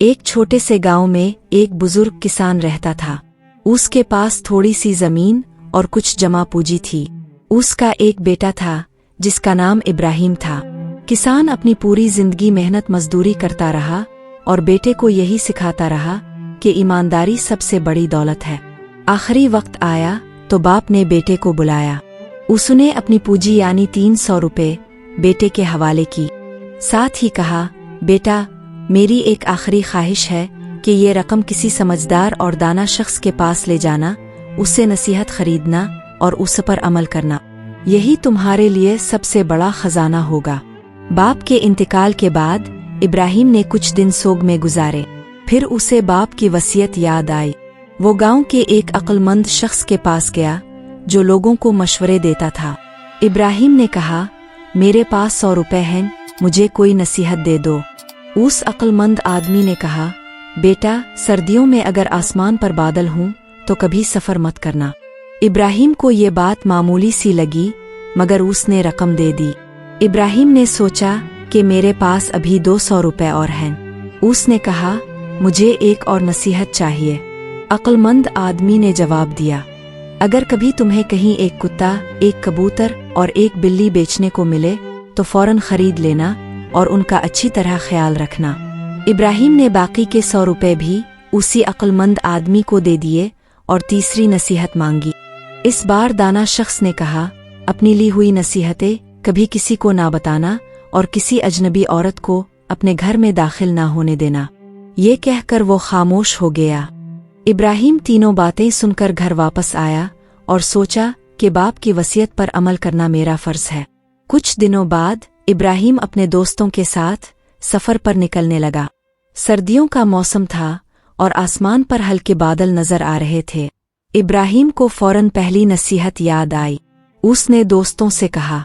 एक छोटे से गांव में एक बुजुर्ग किसान रहता था। उसके पास थोड़ी सी जमीन और कुछ जमा पूंजी थी। उसका एक बेटा था जिसका नाम इब्राहिम था। किसान अपनी पूरी जिंदगी मेहनत मजदूरी करता रहा और बेटे को यही सिखाता रहा कि ईमानदारी सबसे बड़ी दौलत है। आखिरी वक्त आया तो बाप ने बेटे को बुलाया। उसने अपनी पूंजी यानी 300 रुपये बेटे के हवाले की। साथ ही कहा, बेटा, मेरी एक आखिरी ख्वाहिश है कि ये रकम किसी समझदार और दाना शख्स के पास ले जाना, उससे नसीहत खरीदना और उस पर अमल करना। यही तुम्हारे लिए सबसे बड़ा खजाना होगा। बाप के इंतकाल के बाद इब्राहिम ने कुछ दिन सोग में गुजारे। फिर उसे बाप की वसीयत याद आई। वो गांव के एक अक्लमंद शख्स के पास गया जो लोगों को मशवरे देता था। इब्राहिम ने कहा, मेरे पास 100 रुपए हैं, मुझे कोई नसीहत दे दो। उस अक्लमंद आदमी ने कहा, बेटा, सर्दियों में अगर आसमान पर बादल हों तो कभी सफर मत करना। इब्राहिम को ये बात मामूली सी लगी, मगर उसने रकम दे दी। इब्राहिम ने सोचा कि मेरे पास अभी 200 रुपए और हैं। उसने कहा, मुझे एक और नसीहत चाहिए। अक्लमंद आदमी ने जवाब दिया, अगर कभी तुम्हें कहीं एक कुत्ता, एक कबूतर और एक बिल्ली बेचने को मिले तो फौरन खरीद लेना और उनका अच्छी तरह ख्याल रखना। इब्राहिम ने बाकी के 100 रुपए भी उसी अक्लमंद आदमी को दे दिए और तीसरी नसीहत मांगी। इस बार दाना शख्स ने कहा, अपनी ली हुई नसीहतें कभी किसी को ना बताना और किसी अजनबी औरत को अपने घर में दाखिल ना होने देना। ये कहकर वो खामोश हो गया। इब्राहिम तीनों बातें सुनकर घर वापस आया और सोचा कि बाप की वसीयत पर अमल करना मेरा फर्ज है। कुछ दिनों बाद इब्राहिम अपने दोस्तों के साथ सफर पर निकलने लगा। सर्दियों का मौसम था और आसमान पर हल्के बादल नजर आ रहे थे। इब्राहिम को फौरन पहली नसीहत याद आई। उसने दोस्तों से कहा,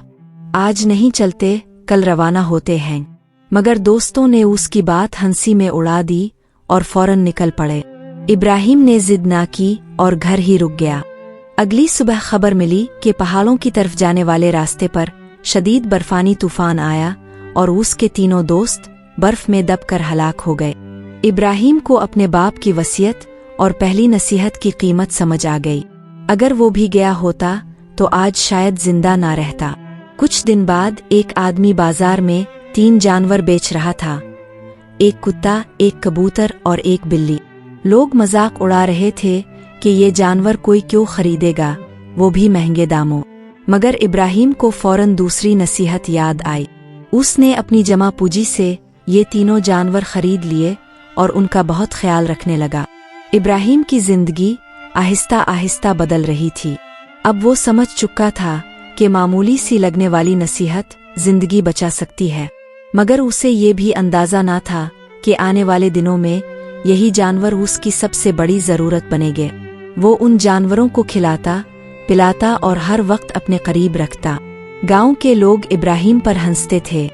आज नहीं चलते, कल रवाना होते हैं। मगर दोस्तों ने उसकी बात हंसी में उड़ा दी और फौरन निकल पड़े। इब्राहिम ने जिद ना की और घर ही रुक गया। अगली सुबह खबर मिली कि पहाड़ों की तरफ जाने वाले रास्ते पर शदीद बर्फानी तूफान आया और उसके तीनों दोस्त बर्फ में दबकर हलाक हो गए। इब्राहिम को अपने बाप की वसीयत और पहली नसीहत की कीमत समझ आ गई। अगर वो भी गया होता तो आज शायद जिंदा ना रहता। कुछ दिन बाद एक आदमी बाजार में 3 जानवर बेच रहा था, एक कुत्ता, एक कबूतर और एक बिल्ली। लोग मजाक उड़ा रहे थे कि ये जानवर कोई क्यों खरीदेगा, वो भी महंगे दामों। मगर इब्राहिम को फौरन दूसरी नसीहत याद आई। उसने अपनी जमा पूंजी से ये तीनों जानवर खरीद लिए और उनका बहुत ख्याल रखने लगा। इब्राहिम की जिंदगी आहिस्ता आहिस्ता बदल रही थी। अब वो समझ चुका था कि मामूली सी लगने वाली नसीहत जिंदगी बचा सकती है। मगर उसे ये भी अंदाजा ना था कि आने वाले दिनों में यही जानवर उसकी सबसे बड़ी जरूरत बनेंगे। वो उन जानवरों को खिलाता, पिलाता और हर वक्त अपने करीब रखता। गांव के लोग इब्राहिम पर हंसते थे।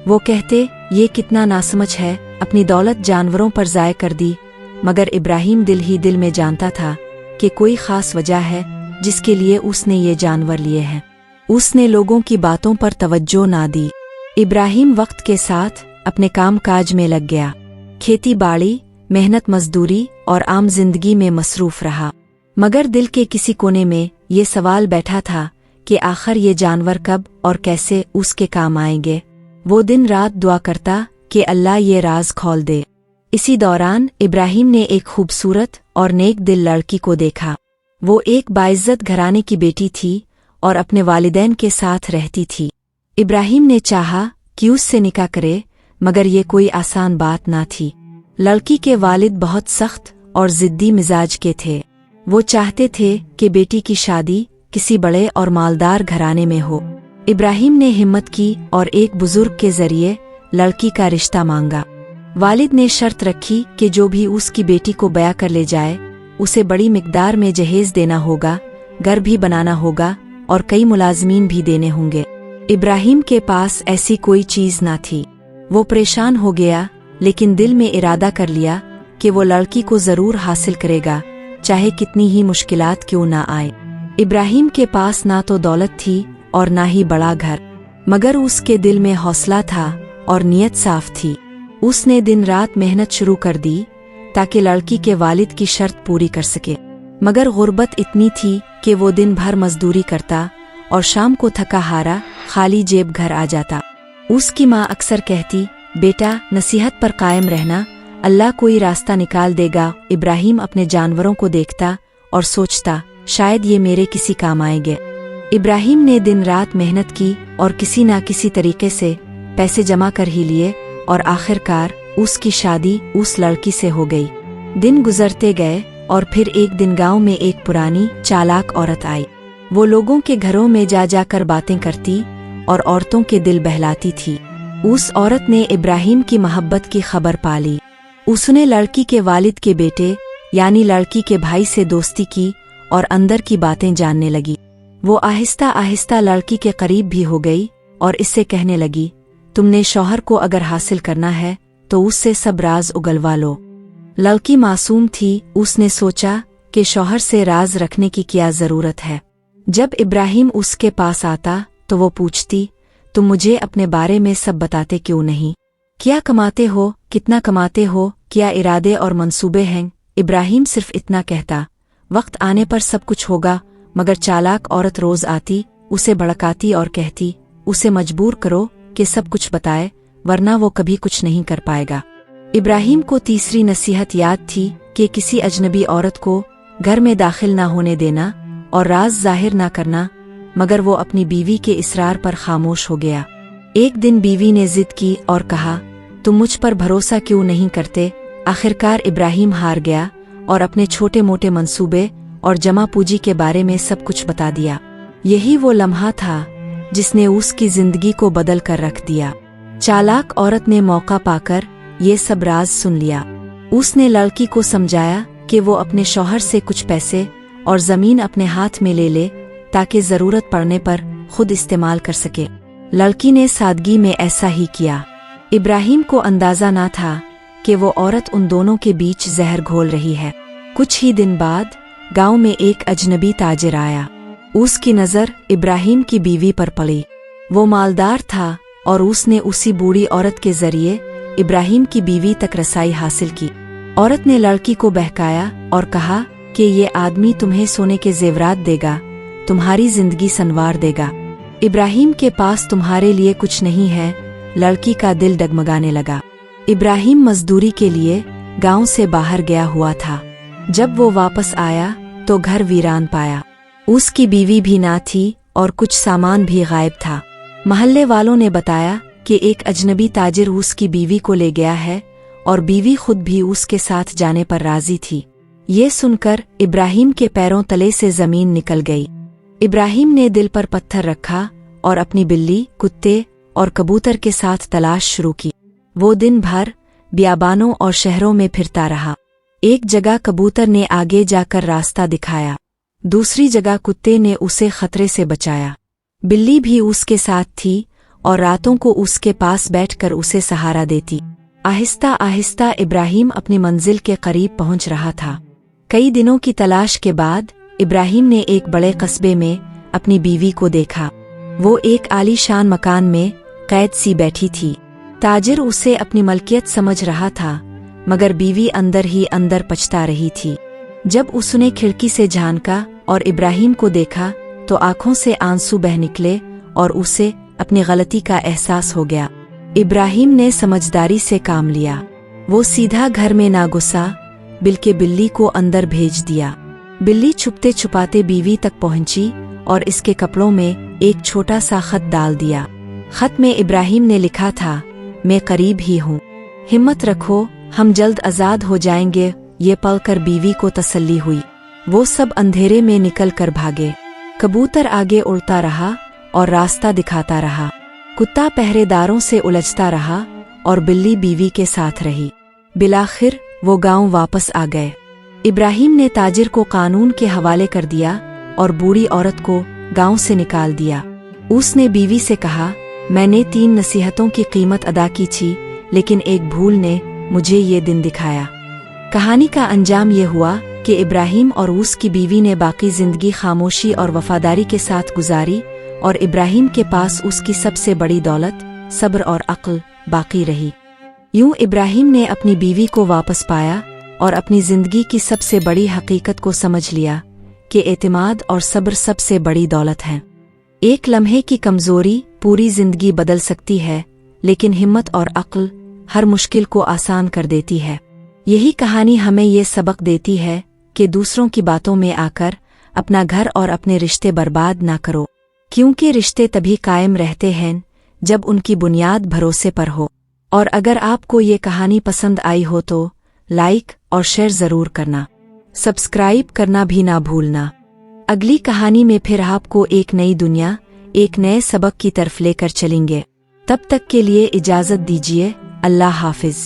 वो कहते, ये कितना नासमझ है, अपनी दौलत जानवरों पर ज़ाय कर दी। मगर इब्राहिम दिल ही दिल में जानता था कि कोई खास वजह है जिसके लिए उसने ये जानवर लिए हैं। उसने लोगों की बातों पर तवज्जो ना दी। इब्राहिम वक्त के साथ अपने काम काज में लग गया। खेती बाड़ी, मेहनत मजदूरी और आम जिंदगी में मसरूफ रहा। मगर दिल के किसी कोने में ये सवाल बैठा था कि आखिर ये जानवर कब और कैसे उसके काम आएंगे। वो दिन रात दुआ करता कि अल्लाह ये राज खोल दे। इसी दौरान इब्राहिम ने एक खूबसूरत और नेक दिल लड़की को देखा। वो एक बाइज्जत घराने की बेटी थी और अपने वालिदैन के साथ रहती थी। इब्राहिम ने चाहा कि उससे निकाह करे, मगर ये कोई आसान बात ना थी। लड़की के वालिद बहुत सख्त और जिद्दी मिजाज के थे। वो चाहते थे कि बेटी की शादी किसी बड़े और मालदार घराने में हो। इब्राहिम ने हिम्मत की और एक बुजुर्ग के जरिए लड़की का रिश्ता मांगा। वालिद ने शर्त रखी कि जो भी उसकी बेटी को ब्याह कर ले जाए उसे बड़ी मिकदार में जहेज देना होगा, घर भी बनाना होगा और कई मुलाजमीन भी देने होंगे। इब्राहिम के पास ऐसी कोई चीज ना थी। वो परेशान हो गया, लेकिन दिल में इरादा कर लिया कि वो लड़की को जरूर हासिल करेगा, चाहे कितनी ही मुश्किलात क्यों ना आए। इब्राहिम के पास ना तो दौलत थी और ना ही बड़ा घर, मगर उसके दिल में हौसला था और नीयत साफ थी। उसने दिन रात मेहनत शुरू कर दी ताकि लड़की के वालिद की शर्त पूरी कर सके, मगर गुर्बत इतनी थी कि वो दिन भर मजदूरी करता और शाम को थका हारा खाली जेब घर आ जाता। उसकी माँ अक्सर कहती, बेटा नसीहत पर कायम रहना, अल्लाह कोई रास्ता निकाल देगा। इब्राहिम अपने जानवरों को देखता और सोचता, शायद ये मेरे किसी काम आएंगे। इब्राहिम ने दिन रात मेहनत की और किसी ना किसी तरीके से पैसे जमा कर ही लिए और आखिरकार उसकी शादी उस लड़की से हो गई। दिन गुजरते गए और फिर एक दिन गांव में एक पुरानी चालाक औरत आई। वो लोगों के घरों में जा जाकर बातें करती और औरतों के दिल बहलाती थी। उस औरत ने इब्राहिम की मोहब्बत की खबर पा ली। उसने लड़की के वालिद के बेटे यानी लड़की के भाई से दोस्ती की और अंदर की बातें जानने लगी। वो आहिस्ता आहिस्ता लड़की के करीब भी हो गई और इससे कहने लगी, तुमने शौहर को अगर हासिल करना है तो उससे सब राज उगलवा लो। लड़की मासूम थी, उसने सोचा कि शौहर से राज रखने की क्या जरूरत है। जब इब्राहिम उसके पास आता तो वो पूछती, तुम मुझे अपने बारे में सब बताते क्यों नहीं? क्या कमाते हो, कितना कमाते हो, क्या इरादे और मंसूबे हैं? इब्राहिम सिर्फ इतना कहता, वक्त आने पर सब कुछ होगा। मगर चालाक औरत रोज आती, उसे भड़काती और कहती, उसे मजबूर करो कि सब कुछ बताए, वरना वो कभी कुछ नहीं कर पाएगा। इब्राहिम को तीसरी नसीहत याद थी कि किसी अजनबी औरत को घर में दाखिल ना होने देना और राज जाहिर ना करना, मगर वो अपनी बीवी के इसरार पर खामोश हो गया। एक दिन बीवी ने जिद की और कहा, तुम मुझ पर भरोसा क्यों नहीं करते? आखिरकार इब्राहिम हार गया और अपने छोटे मोटे मंसूबे और जमा पूंजी के बारे में सब कुछ बता दिया। यही वो लम्हा था जिसने उसकी जिंदगी को बदल कर रख दिया। चालाक औरत ने मौका पाकर ये सब राज सुन लिया। उसने लड़की को समझाया कि वो अपने शौहर से कुछ पैसे और जमीन अपने हाथ में ले ले ताकि जरूरत पड़ने पर खुद इस्तेमाल कर सके। लड़की ने सादगी में ऐसा ही किया। इब्राहिम को अंदाजा ना था कि वो औरत उन दोनों के बीच जहर घोल रही है। कुछ ही दिन बाद गांव में एक अजनबी ताजिर आया। उसकी नज़र इब्राहिम की बीवी पर पड़ी। वो मालदार था और उसने उसी बूढ़ी औरत के जरिए इब्राहिम की बीवी तक रसाई हासिल की। औरत ने लड़की को बहकाया और कहा कि ये आदमी तुम्हें सोने के जेवरात देगा, तुम्हारी जिंदगी संवार देगा। इब्राहिम के पास तुम्हारे लिए कुछ नहीं है। लड़की का दिल डगमगाने लगा। इब्राहिम मजदूरी के लिए गांव से बाहर गया हुआ था। जब वो वापस आया तो घर वीरान पाया। उसकी बीवी भी ना थी और कुछ सामान भी गायब था। महल्ले वालों ने बताया कि एक अजनबी ताजिर उसकी बीवी को ले गया है और बीवी खुद भी उसके साथ जाने पर राजी थी। ये सुनकर इब्राहिम के पैरों तले से जमीन निकल गई। इब्राहिम ने दिल पर पत्थर रखा और अपनी बिल्ली, कुत्ते और कबूतर के साथ तलाश शुरू की। वो दिन भर बियाबानों और शहरों में फिरता रहा। एक जगह कबूतर ने आगे जाकर रास्ता दिखाया, दूसरी जगह कुत्ते ने उसे खतरे से बचाया। बिल्ली भी उसके साथ थी और रातों को उसके पास बैठकर उसे सहारा देती। आहिस्ता आहिस्ता इब्राहिम अपनी मंजिल के करीब पहुंच रहा था। कई दिनों की तलाश के बाद इब्राहिम ने एक बड़े कस्बे में अपनी बीवी को देखा। वो एक आलीशान मकान में कैद सी बैठी थी। ताजिर उसे अपनी मलकियत समझ रहा था, मगर बीवी अंदर ही अंदर पछता रही थी। जब उसने खिड़की से झांका और इब्राहिम को देखा तो आंखों से आंसू बह निकले और उसे अपनी गलती का एहसास हो गया। इब्राहिम ने समझदारी से काम लिया। वो सीधा घर में ना घुसा बल्कि बिल्ली को अंदर भेज दिया। बिल्ली छुपते छुपाते बीवी तक पहुंची और इसके कपड़ों में एक छोटा सा खत डाल दिया। खत में इब्राहिम ने लिखा था, मैं करीब ही हूँ, हिम्मत रखो, हम जल्द आजाद हो जाएंगे। ये पढ़कर बीवी को तसल्ली हुई। वो सब अंधेरे में निकल कर भागे। कबूतर आगे उड़ता रहा और रास्ता दिखाता रहा। कुत्ता पहरेदारों से उलझता रहा और बिल्ली बीवी के साथ रही। बिलाखिर वो गांव वापस आ गए। इब्राहिम ने ताजिर को कानून के हवाले कर दिया और बूढ़ी औरत को गांव से निकाल दिया। उसने बीवी से कहा, मैंने 3 नसीहतों की कीमत अदा की थी, लेकिन एक भूल ने मुझे ये दिन दिखाया। कहानी का अंजाम ये हुआ कि इब्राहिम और उसकी बीवी ने बाकी जिंदगी खामोशी और वफादारी के साथ गुजारी और इब्राहिम के पास उसकी सबसे बड़ी दौलत, सब्र और अक्ल बाकी रही। यूं इब्राहिम ने अपनी बीवी को वापस पाया और अपनी जिंदगी की सबसे बड़ी हकीकत को समझ लिया कि एतमाद और सब्र सबसे बड़ी दौलत है। एक लम्हे की कमजोरी पूरी जिंदगी बदल सकती है, लेकिन हिम्मत और अक्ल हर मुश्किल को आसान कर देती है। यही कहानी हमें ये सबक देती है कि दूसरों की बातों में आकर अपना घर और अपने रिश्ते बर्बाद ना करो, क्योंकि रिश्ते तभी कायम रहते हैं जब उनकी बुनियाद भरोसे पर हो। और अगर आपको ये कहानी पसंद आई हो तो लाइक और शेयर ज़रूर करना, सब्सक्राइब करना भी ना भूलना। अगली कहानी में फिर आपको एक नई दुनिया, एक नए सबक की तरफ लेकर चलेंगे। तब तक के लिए इजाज़त दीजिए। अल्लाह हाफिज।